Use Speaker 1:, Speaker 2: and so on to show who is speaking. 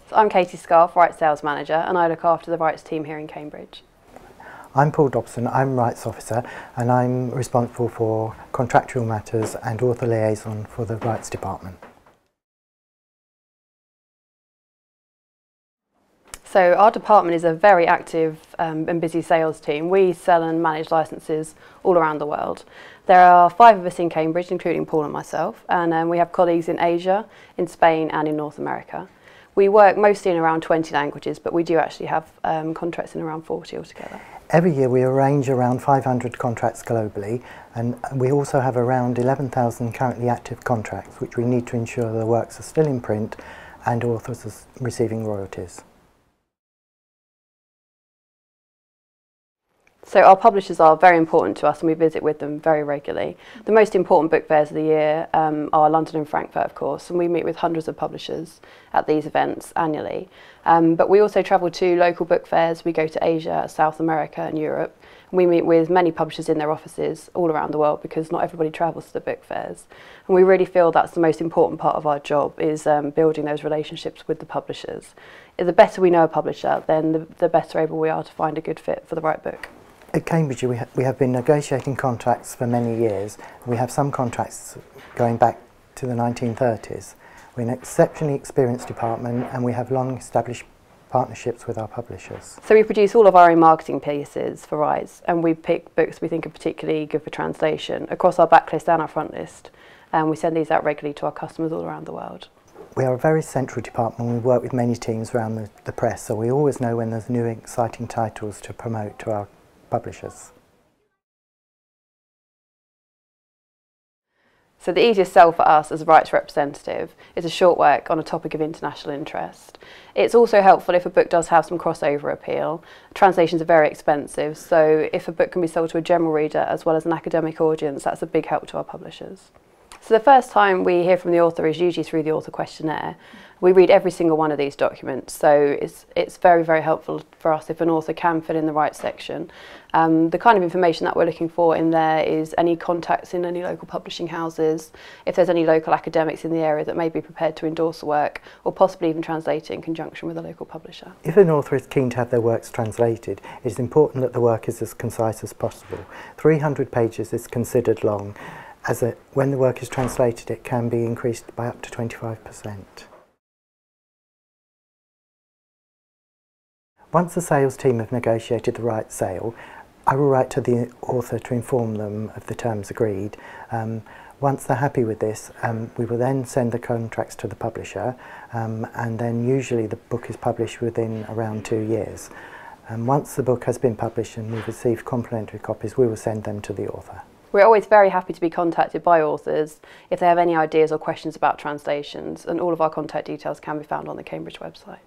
Speaker 1: So I'm Katie Scarff, Rights Sales Manager, and I look after the rights team here in Cambridge.
Speaker 2: I'm Paul Dobson, I'm Rights Officer, and I'm responsible for contractual matters and author liaison for the Rights Department.
Speaker 1: So our department is a very active and busy sales team. We sell and manage licences all around the world. There are 5 of us in Cambridge, including Paul and myself, and we have colleagues in Asia, in Spain and in North America. We work mostly in around 20 languages, but we do actually have contracts in around 40 altogether.
Speaker 2: Every year we arrange around 500 contracts globally, and we also have around 11,000 currently active contracts, which we need to ensure the works are still in print and authors are receiving royalties.
Speaker 1: So our publishers are very important to us and we visit with them very regularly. The most important book fairs of the year are London and Frankfurt, of course, and we meet with hundreds of publishers at these events annually. But we also travel to local book fairs. We go to Asia, South America and Europe. We meet with many publishers in their offices all around the world because not everybody travels to the book fairs. And we really feel that's the most important part of our job, is building those relationships with the publishers. The better we know a publisher, then the better able we are to find a good fit for the right book.
Speaker 2: At Cambridge we have been negotiating contracts for many years. We have some contracts going back to the 1930s. We're an exceptionally experienced department and we have long established partnerships with our publishers.
Speaker 1: So we produce all of our own marketing pieces for Rights, and we pick books we think are particularly good for translation across our backlist and our front list, and we send these out regularly to our customers all around the world.
Speaker 2: We are a very central department. We work with many teams around the press, so we always know when there's new exciting titles to promote to our publishers.
Speaker 1: So the easiest sell for us as a rights representative is a short work on a topic of international interest. It's also helpful if a book does have some crossover appeal. Translations are very expensive, so if a book can be sold to a general reader as well as an academic audience, that's a big help to our publishers. So the first time we hear from the author is usually through the author questionnaire. We read every single one of these documents, so it's very, very helpful for us if an author can fill in the right section. The kind of information that we're looking for in there is any contacts in any local publishing houses, if there's any local academics in the area that may be prepared to endorse the work, or possibly even translate it in conjunction with a local publisher.
Speaker 2: If an author is keen to have their works translated, it is important that the work is as concise as possible. 300 pages is considered long. When the work is translated, it can be increased by up to 25%. Once the sales team have negotiated the right sale, I will write to the author to inform them of the terms agreed. Once they're happy with this, we will then send the contracts to the publisher, and then usually the book is published within around 2 years. Once the book has been published and we've received complimentary copies, we will send them to the author.
Speaker 1: We're always very happy to be contacted by authors if they have any ideas or questions about translations, and all of our contact details can be found on the Cambridge website.